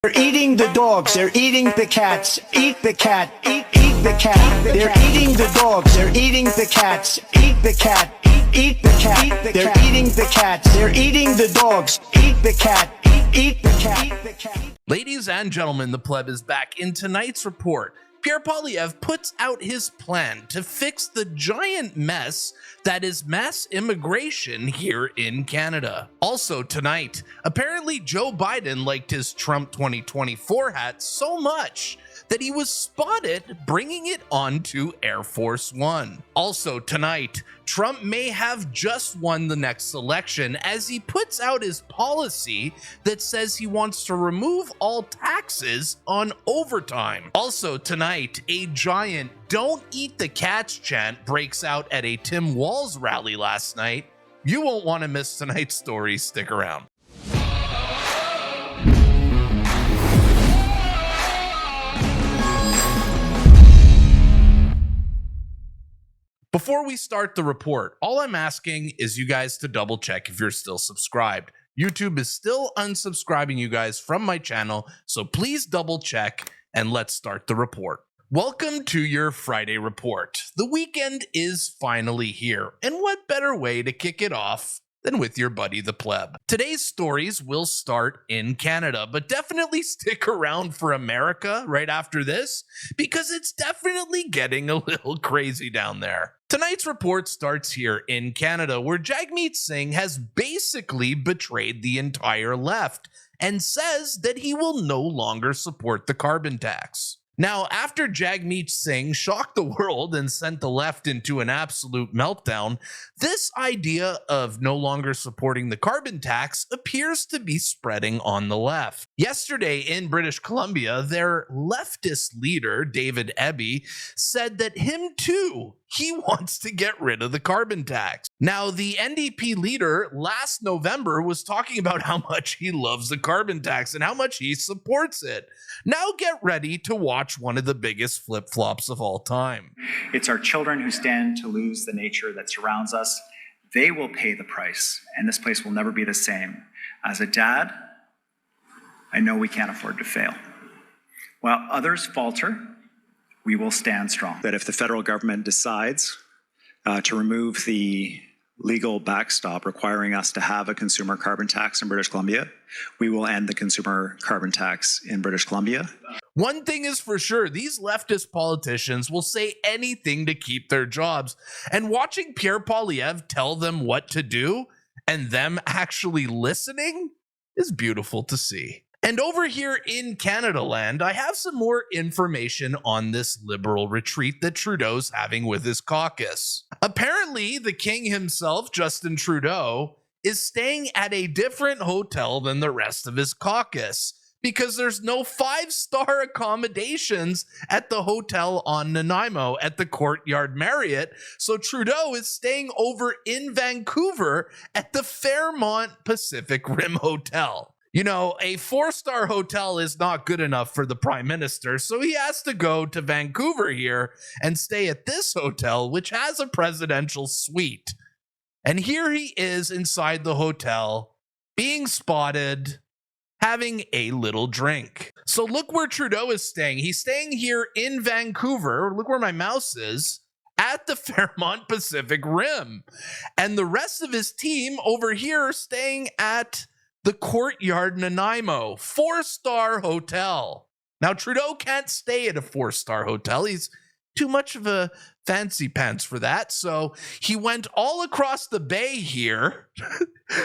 They're eating the dogs, they're eating the cats. Eat the cat, eat the cat. They're eating the dogs, they're eating the cats. Eat the cat, eat the cat. They're eating the cats, they're eating the dogs. Eat the cat, eat the cat. Ladies and gentlemen, the Pleb is back. In tonight's report, Pierre Poilievre puts out his plan to fix the giant mess that is mass immigration here in Canada. Also tonight, apparently Joe Biden liked his Trump 2024 hat so much that he was spotted bringing it onto Air Force One. Also tonight, Trump may have just won the next election as he puts out his policy that says he wants to remove all taxes on overtime. Also tonight, a giant "Don't Eat the Cats" chant breaks out at a Tim Walz rally last night. You won't want to miss tonight's story. Stick around. Before we start the report, all I'm asking is you guys to double check if you're still subscribed. YouTube is still unsubscribing you guys from my channel, so please double check and let's start the report. Welcome to your Friday report. The weekend is finally here, and what better way to kick it off than with your buddy the Pleb. Today's stories will start in Canada, but definitely stick around for America right after this, because it's definitely getting a little crazy down there. Tonight's report starts here in Canada, where Jagmeet Singh has basically betrayed the entire left and says that he will no longer support the carbon tax. Now, after Jagmeet Singh shocked the world and sent the left into an absolute meltdown, this idea of no longer supporting the carbon tax appears to be spreading on the left. Yesterday in British Columbia, their leftist leader, David Eby, said that him too, he wants to get rid of the carbon tax. Now, the NDP leader last November was talking about how much he loves the carbon tax and how much he supports it. Now get ready to watch one of the biggest flip-flops of all time. It's our children who stand to lose the nature that surrounds us. They will pay the price, and this place will never be the same. As a dad, I know we can't afford to fail. While others falter, we will stand strong. That if the federal government decides to remove the legal backstop requiring us to have a consumer carbon tax in British Columbia, we will end the consumer carbon tax in British Columbia. One thing is for sure, these leftist politicians will say anything to keep their jobs, and watching Pierre Poilievre tell them what to do and them actually listening is beautiful to see. And over here in Canada land, I have some more information on this liberal retreat that Trudeau's having with his caucus. Apparently, the king himself, Justin Trudeau, is staying at a different hotel than the rest of his caucus because there's no 5-star accommodations at the hotel on Nanaimo at the Courtyard Marriott. So Trudeau is staying over in Vancouver at the Fairmont Pacific Rim Hotel. You know, a 4-star hotel is not good enough for the Prime Minister, so he has to go to Vancouver here and stay at this hotel, which has a presidential suite. And here he is inside the hotel, being spotted, having a little drink. So look where Trudeau is staying. He's staying here in Vancouver. Look where my mouse is. At the Fairmont Pacific Rim. And the rest of his team over here are staying at the Courtyard Nanaimo, 4-star hotel. Now, Trudeau can't stay at a 4-star hotel. He's too much of a fancy pants for that. So he went all across the bay here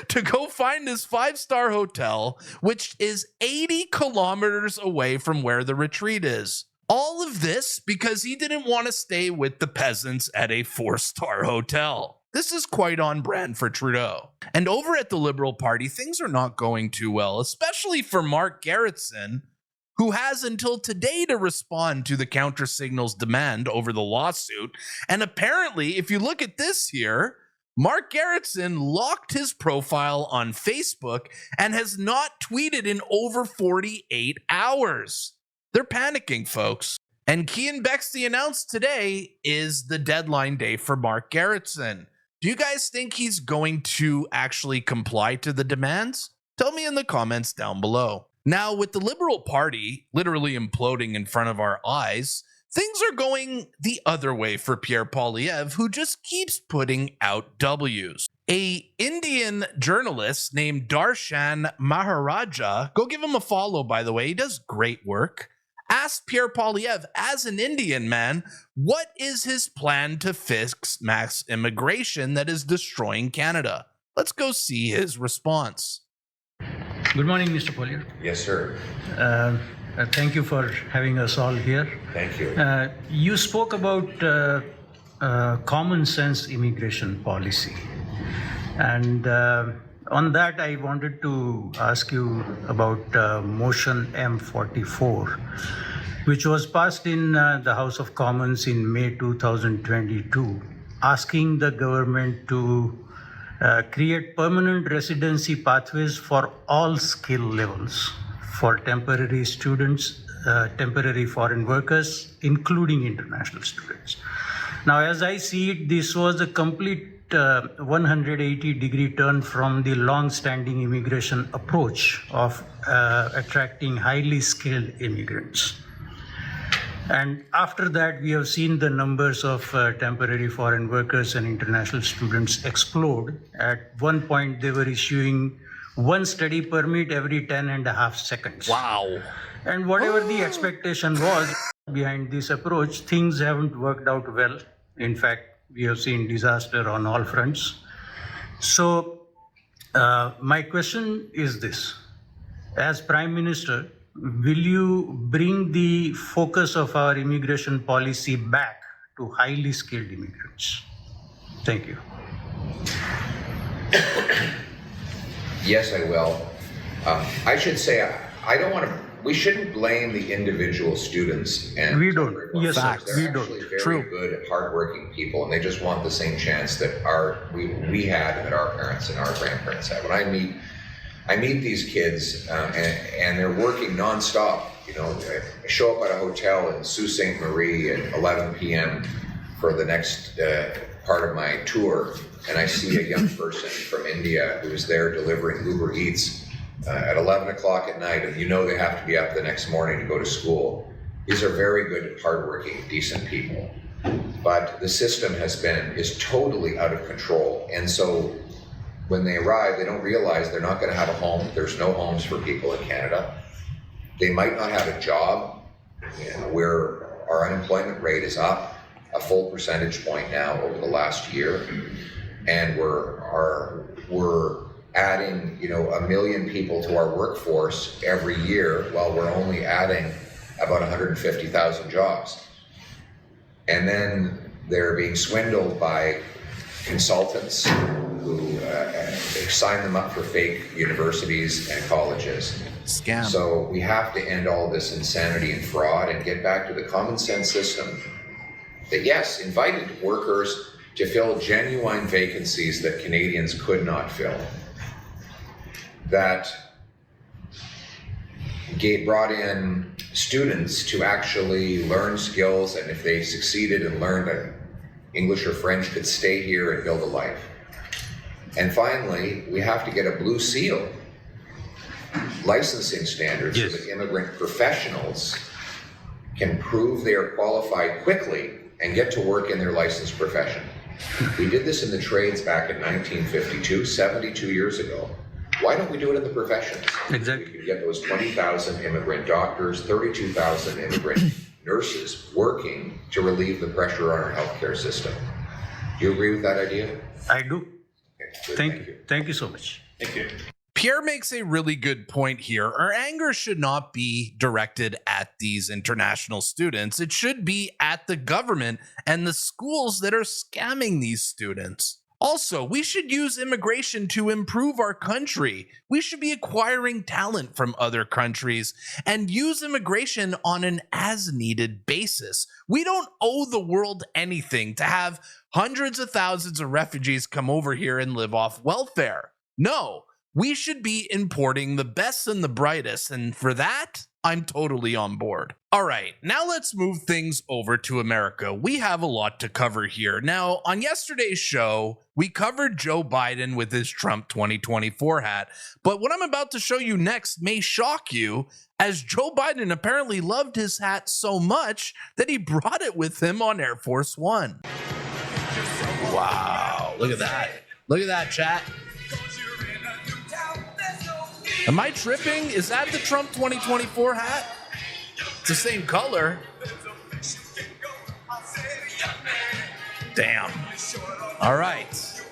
to go find his 5-star hotel, which is 80 kilometers away from where the retreat is. All of this because he didn't want to stay with the peasants at a 4-star hotel. This is quite on brand for Trudeau. And over at the Liberal Party, things are not going too well, especially for Mark Gerritsen, who has until today to respond to the Countersignal's demand over the lawsuit. And apparently, if you look at this here, Mark Gerritsen locked his profile on Facebook and has not tweeted in over 48 hours. They're panicking, folks. And Cian Bexley announced today is the deadline day for Mark Gerritsen. Do you guys think he's going to actually comply to the demands? Tell me in the comments down below. Now, with the Liberal Party literally imploding in front of our eyes, things are going the other way for Pierre Poilievre, who just keeps putting out W's. A Indian journalist named Darshan Maharaja, go give him a follow, by the way, he does great work, asked Pierre Poilievre, as an Indian man, what is his plan to fix mass immigration that is destroying Canada? Let's go see his response. Good morning, Mr. Poilievre. Yes, sir. Thank you for having us all here. Thank you. You spoke about common sense immigration policy. And on that, I wanted to ask you about Motion M44, which was passed in the House of Commons in May 2022, asking the government to create permanent residency pathways for all skill levels for temporary students, temporary foreign workers, including international students. Now, as I see it, this was a complete 180-degree turn from the long-standing immigration approach of attracting highly skilled immigrants. And after that, we have seen the numbers of temporary foreign workers and international students explode. At one point, they were issuing one study permit every 10.5 seconds. Wow. And whatever the expectation was behind this approach, things haven't worked out well. In fact, we have seen disaster on all fronts. So my question is this. As Prime Minister, will you bring the focus of our immigration policy back to highly skilled immigrants? Thank you. Yes, I will. I should say, I don't want to, we shouldn't blame the individual students. And We don't. Yes, sir. Facts. We They're don't. actually very True. good, hardworking people, and they just want the same chance that we had and that our parents and our grandparents had. When I meet these kids, and they're working nonstop. You know, I show up at a hotel in Sault Ste. Marie at 11 p.m. for the next part of my tour, and I see a young person from India who's there delivering Uber Eats at 11 o'clock at night, and you know they have to be up the next morning to go to school. These are very good, hardworking, decent people. But the system is totally out of control, and so when they arrive, they don't realize they're not going to have a home. There's no homes for people in Canada. They might not have a job, where our unemployment rate is up a full percentage point now over the last year, and we're adding 1 million people to our workforce every year, while we're only adding about 150,000 jobs. And then they're being swindled by consultants who sign them up for fake universities and colleges. Scam. So we have to end all this insanity and fraud and get back to the common sense system that, yes, invited workers to fill genuine vacancies that Canadians could not fill, that brought in students to actually learn skills, and if they succeeded and learned English or French, could stay here and build a life. And finally, we have to get a blue seal licensing standards Yes. so that immigrant professionals can prove they are qualified quickly and get to work in their licensed profession. We did this in the trades back in 1952, 72 years ago. Why don't we do it in the professions? Exactly. We could get those 20,000 immigrant doctors, 32,000 immigrant nurses working to relieve the pressure on our healthcare system. Do you agree with that idea? I do. Okay, good, Thank you. Thank you so much. Thank you. Pierre makes a really good point here. Our anger should not be directed at these international students. It should be at the government and the schools that are scamming these students. Also, we should use immigration to improve our country. We should be acquiring talent from other countries and use immigration on an as-needed basis. We don't owe the world anything to have hundreds of thousands of refugees come over here and live off welfare. No, we should be importing the best and the brightest, and for that, I'm totally on board. All right, now let's move things over to America. We have a lot to cover here. Now, on yesterday's show, we covered Joe Biden with his Trump 2024 hat, but what I'm about to show you next may shock you, as Joe Biden apparently loved his hat so much that he brought it with him on Air Force One. Wow, look at that. Look at that, chat. Am I tripping? Is that the Trump 2024 hat? It's the same color. Damn. All right.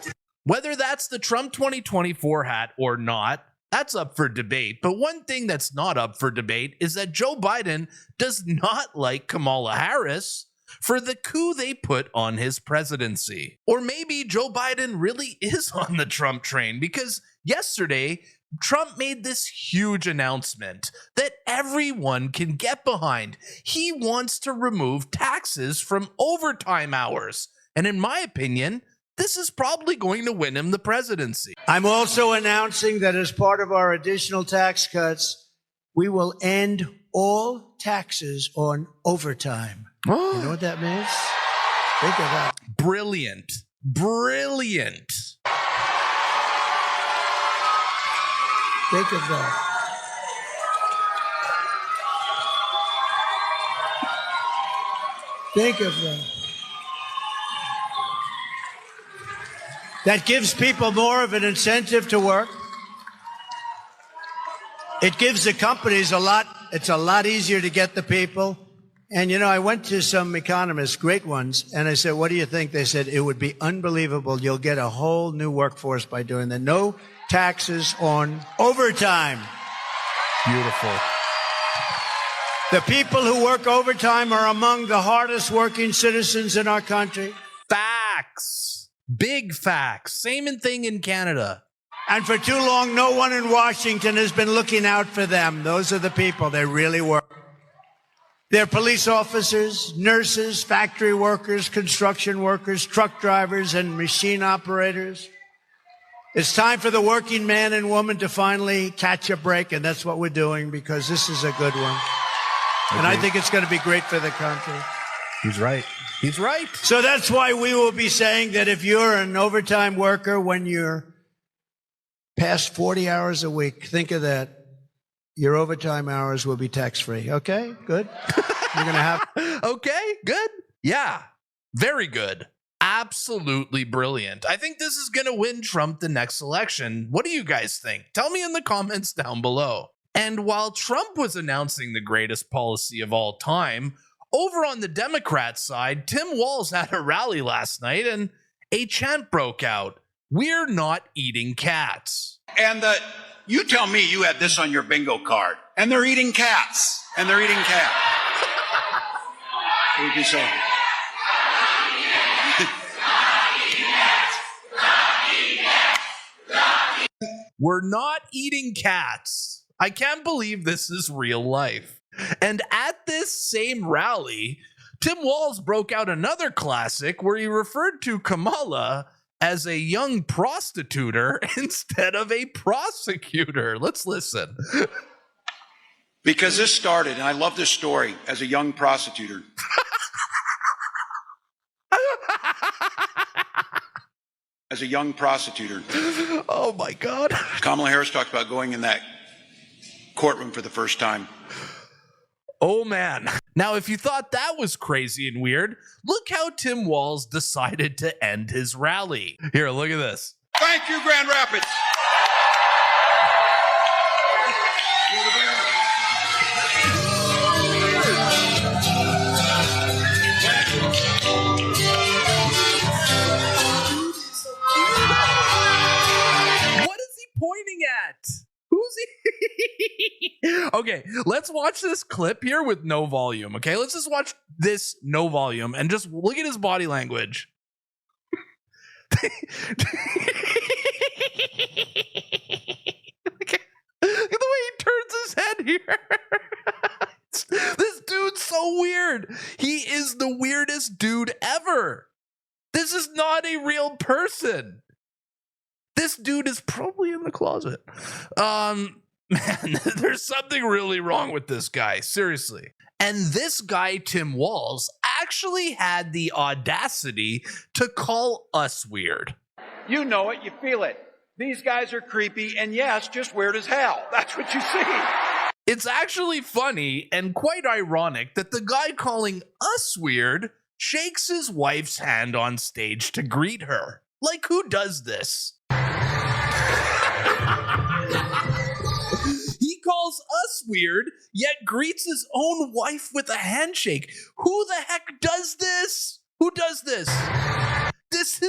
Whether that's the Trump 2024 hat or not, that's up for debate. But one thing that's not up for debate is that Joe Biden does not like Kamala Harris for the coup they put on his presidency. Or maybe Joe Biden really is on the Trump train, because yesterday, Trump made this huge announcement that everyone can get behind. He wants to remove taxes from overtime hours. And in my opinion, this is probably going to win him the presidency. I'm also announcing that as part of our additional tax cuts, we will end all taxes on overtime. You know what that means? Think of that. Brilliant. Brilliant. Think of that. Think of that. That gives people more of an incentive to work. It gives the companies it's a lot easier to get the people. And, you know, I went to some economists, great ones, and I said, what do you think? They said, it would be unbelievable. You'll get a whole new workforce by doing that. No taxes on overtime. Beautiful. The people who work overtime are among the hardest working citizens in our country. Facts. Big facts. Same thing in Canada. And for too long, no one in Washington has been looking out for them. Those are the people. They really work. They're police officers, nurses, factory workers, construction workers, truck drivers, and machine operators. It's time for the working man and woman to finally catch a break, and that's what we're doing, because this is a good one. And I think it's going to be great for the country. He's right. He's right. So that's why we will be saying that if you're an overtime worker, when you're past 40 hours a week, think of that. Your overtime hours will be tax-free. Okay, good. You're going to have... Okay, good. Yeah, very good. Absolutely brilliant. I think this is going to win Trump the next election. What do you guys think? Tell me in the comments down below. And while Trump was announcing the greatest policy of all time, over on the Democrat side, Tim Walz had a rally last night and a chant broke out. We're not eating cats. And you tell me you had this on your bingo card, and they're eating cats, and they're eating cats. What would you say? We're not eating cats. I can't believe this is real life. And at this same rally, Tim Walz broke out another classic where he referred to Kamala as a young prostituter instead of a prosecutor. Let's listen. Because this started, and I love this story, as a young prostituter. As a young prostituter. Oh my God. Kamala Harris talked about going in that courtroom for the first time. Oh man. Now, if you thought that was crazy and weird, look how Tim Walz decided to end his rally. Here, look at this. Thank you, Grand Rapids. What is he pointing at? Who's he? Okay, let's watch this clip here with no volume. Okay, let's just watch this no volume and just look at his body language. Look at the way he turns his head here. This dude's so weird. He is the weirdest dude ever. This is not a real person. This dude is probably in the closet. Man, there's something really wrong with this guy, seriously. And this guy, Tim Walz, actually had the audacity to call us weird. You know it, you feel it. These guys are creepy, and yes, just weird as hell. That's what you see. It's actually funny and quite ironic that the guy calling us weird shakes his wife's hand on stage to greet her. Like, who does this? He calls us weird, yet greets his own wife with a handshake. Who the heck does this? Who does this? This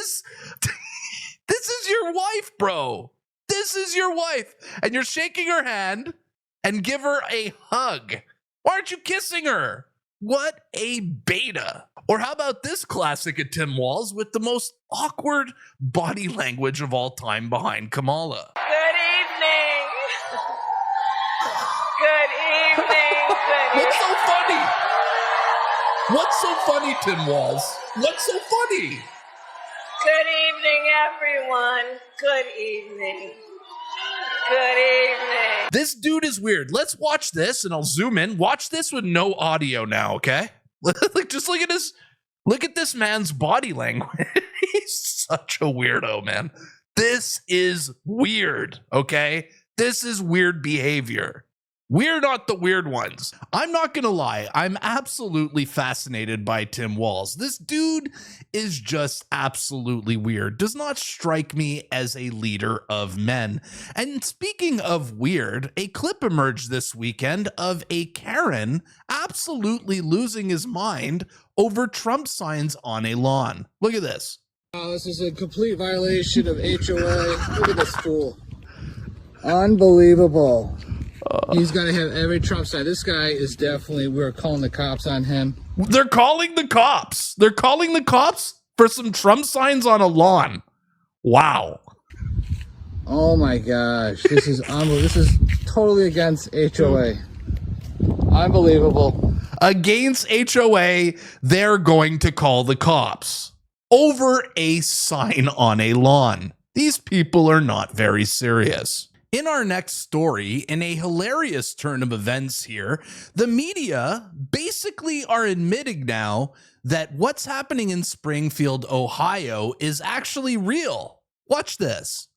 is your wife, bro. This is your wife. And you're shaking her hand and give her a hug. Why aren't you kissing her? What a beta. Or how about this classic at Tim Walz with the most awkward body language of all time behind Kamala. Good evening. Good evening. What's so funny? What's so funny, Tim Walz? What's so funny? Good evening, everyone. Good evening. Good evening. This dude is weird. Let's watch this and I'll zoom in. Watch this with no audio now, okay? Like, just look at this man's body language. He's such a weirdo, man. This is weird, okay? This is weird behavior. We're not the weird ones. I'm not gonna lie, I'm absolutely fascinated by Tim Walz. This dude is just absolutely weird. Does not strike me as a leader of men. And speaking of weird, a clip emerged this weekend of a Karen absolutely losing his mind over Trump signs on a lawn. Look at this. Oh, this is a complete violation of HOA. Look at this fool. Unbelievable. He's got to have every Trump sign. This guy is definitely, we're calling the cops on him. They're calling the cops. They're calling the cops for some Trump signs on a lawn. Wow. Oh my gosh. This is unbelievable. This is totally against HOA. Unbelievable. Against HOA, they're going to call the cops over a sign on a lawn. These people are not very serious. In our next story, in a hilarious turn of events here, the media basically are admitting now that what's happening in Springfield, Ohio is actually real. Watch this.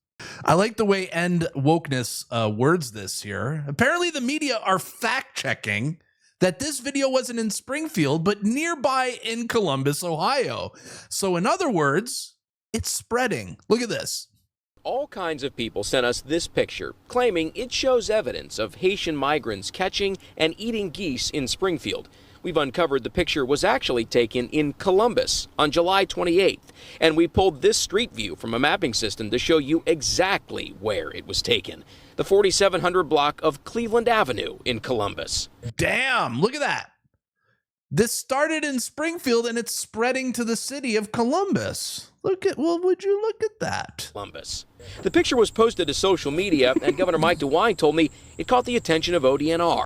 I like the way End Wokeness words this here. Apparently the media are fact-checking that this video wasn't in Springfield, but nearby in Columbus, Ohio. So in other words, it's spreading. Look at this. All kinds of people sent us this picture, claiming it shows evidence of Haitian migrants catching and eating geese in Springfield. We've uncovered the picture was actually taken in Columbus on July 28th, and we pulled this street view from a mapping system to show you exactly where it was taken. The 4700 block of Cleveland Avenue in Columbus. Damn, look at that. This started in Springfield and it's spreading to the city of Columbus. Would you look at that? Columbus. The picture was posted to social media, and Governor Mike DeWine told me it caught the attention of ODNR.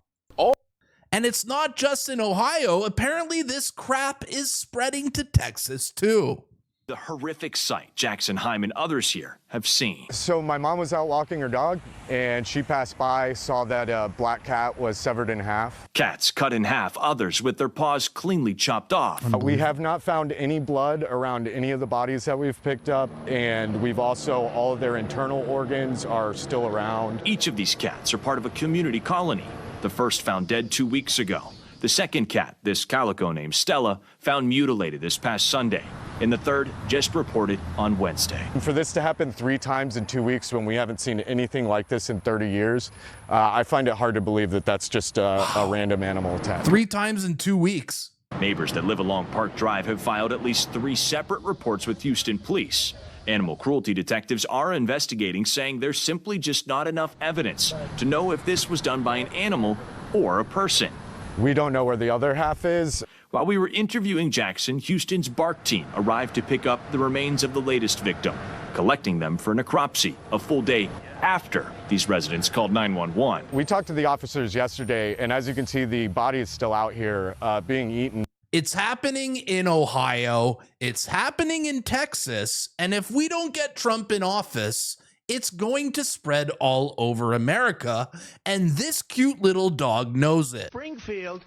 And it's not just in Ohio. Apparently this crap is spreading to Texas too. The horrific sight Jackson Heim and others here have seen. So my mom was out walking her dog, and she passed by, saw that a black cat was severed in half. Cats cut in half, others with their paws cleanly chopped off. We have not found any blood around any of the bodies that we've picked up, and we've also, all of their internal organs are still around. Each of these cats are part of a community colony. The first found dead 2 weeks ago. The second cat, this calico named Stella, found mutilated this past Sunday. And the third just reported on Wednesday. And for this to happen 3 times in 2 weeks when we haven't seen anything like this in 30 years, I find it hard to believe that that's just a random animal attack. 3 times in 2 weeks. Neighbors that live along Park Drive have filed at least 3 separate reports with Houston police. Animal cruelty detectives are investigating, saying there's simply just not enough evidence to know if this was done by an animal or a person. We don't know where the other half is. While we were interviewing Jackson, Houston's BART team arrived to pick up the remains of the latest victim, collecting them for necropsy a full day after these residents called 911. We talked to the officers yesterday, and as you can see, the body is still out here being eaten. It's happening in Ohio. It's happening in Texas. And if we don't get Trump in office, it's going to spread all over America, and this cute little dog knows it. Springfield,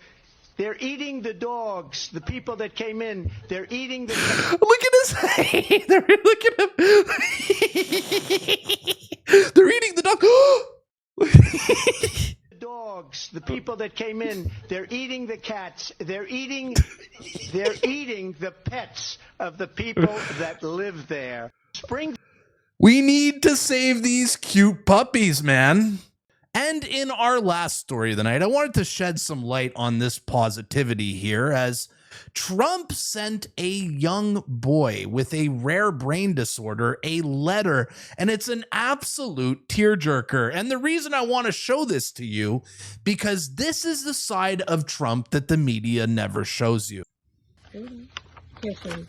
they're eating the dogs. The people that came in, they're eating the... Look at his face. Look at him. They're eating the dog. dogs. The people that came in, they're eating the cats. They're eating the pets of the people that live there. We need to save these cute puppies, man. And in our last story of the night, I wanted to shed some light on this positivity here, as Trump sent a young boy with a rare brain disorder a letter, and it's an absolute tearjerker. And the reason I want to show this to you, because this is the side of Trump that the media never shows you. Carefully.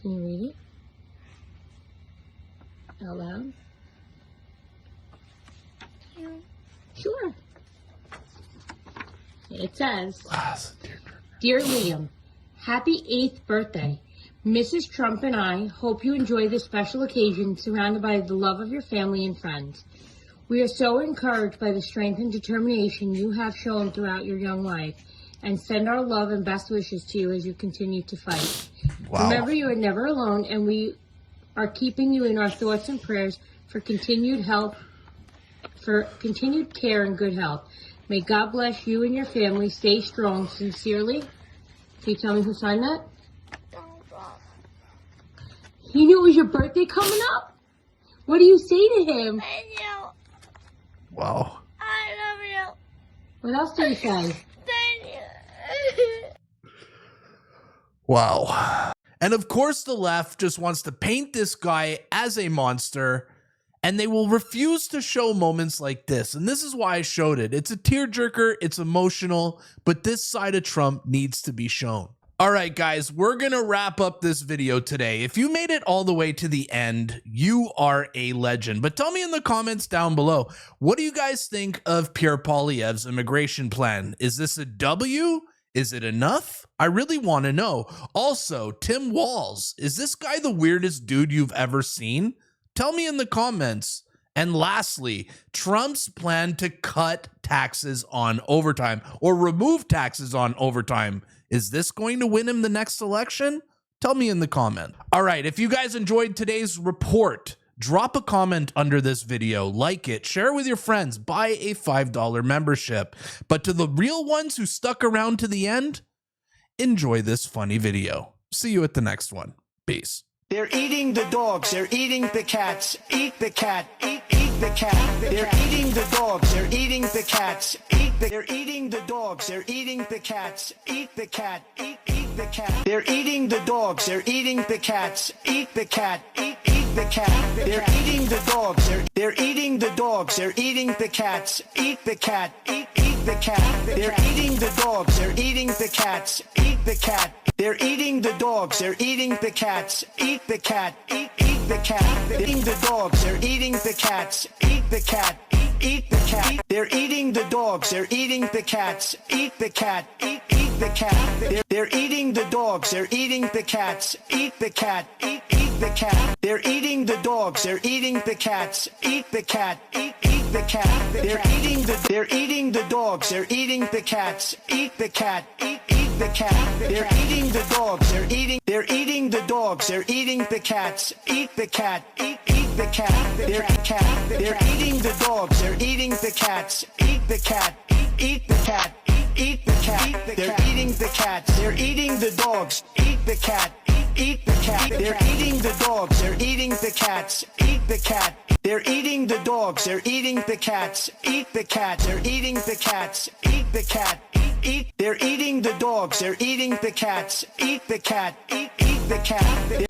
Can you read it? Out loud? Yeah. Sure. It says, Dear Liam, happy 8th birthday. Mrs. Trump and I hope you enjoy this special occasion surrounded by the love of your family and friends. We are so encouraged by the strength and determination you have shown throughout your young life, and send our love and best wishes to you as you continue to fight. Wow. Remember, you are never alone, and we are keeping you in our thoughts and prayers for continued help, for continued care and good health. May God bless you and your family. Stay strong. Sincerely. Can you tell me who signed that? He knew it was your birthday coming up? What do you say to him? Thank you. Wow. I love you. What else do you say? Thank you. Wow. And of course, the left just wants to paint this guy as a monster, and they will refuse to show moments like this. And this is why I showed it. It's a tearjerker, it's emotional, but this side of Trump needs to be shown. All right, guys, we're going to wrap up this video today. If you made it all the way to the end, you are a legend. But tell me in the comments down below, what do you guys think of Pierre Poilievre's immigration plan? Is this a W? Is it enough? I really want to know. Also, Tim Walz, is this guy the weirdest dude you've ever seen? Tell me in the comments. And lastly, Trump's plan to cut taxes on overtime or remove taxes on overtime. Is this going to win him the next election? Tell me in the comment. All right, if you guys enjoyed today's report, drop a comment under this video, like it, share it with your friends, buy a $5 membership. But to the real ones who stuck around to the end, enjoy this funny video. See you at the next one. Peace. They're eating the dogs. They're eating the cats. Eat the cat. Eat the cat. They're eating the dogs. They're eating the cats. They're eating the dogs. They're eating the cats. Eat the cat. Eat the cat. They're eating the dogs. They're eating the cats. Eat the cat. Eat the cat. They're eating the dogs. They're eating the dogs. They're eating the cats. Eat the cat. Eat the cat. They're eating the dogs. They're eating the cats. Eat the cat. They're eating the dogs. They're eating the cats. Eat the cat. Eat the cat. They're eating the dogs. They're eating the cats. Eat the cat. Eat the cat. They're eating the dogs. They're eating the cats. Eat the cat. Eat the cat. They're eating the dogs. They're eating the cats. Eat the cat. Eat the cat. They're eating the dogs. They're eating the cats. Eat the cat. Eat the cat. They're eating the dogs. They're eating the cats. Eat the cat. Eat the cat. They're eating the dogs. They're eating the dogs. They're eating the cats. Eat the cat. Eat the cat. They're eating the dogs. They're eating the cats. Eat the cat. Eat the cat. Eat the cat. They're eating the cats. They're eating the dogs. Eat the cat. Eat the cat. They're eating the dogs. They're eating the cats. Eat the cat. They're eating the dogs. They're eating the cats. Eat the cat. They're eating the cats. Eat the cat. They're eating the dogs. They're eating the cats. Eat the cat. Eat the cat.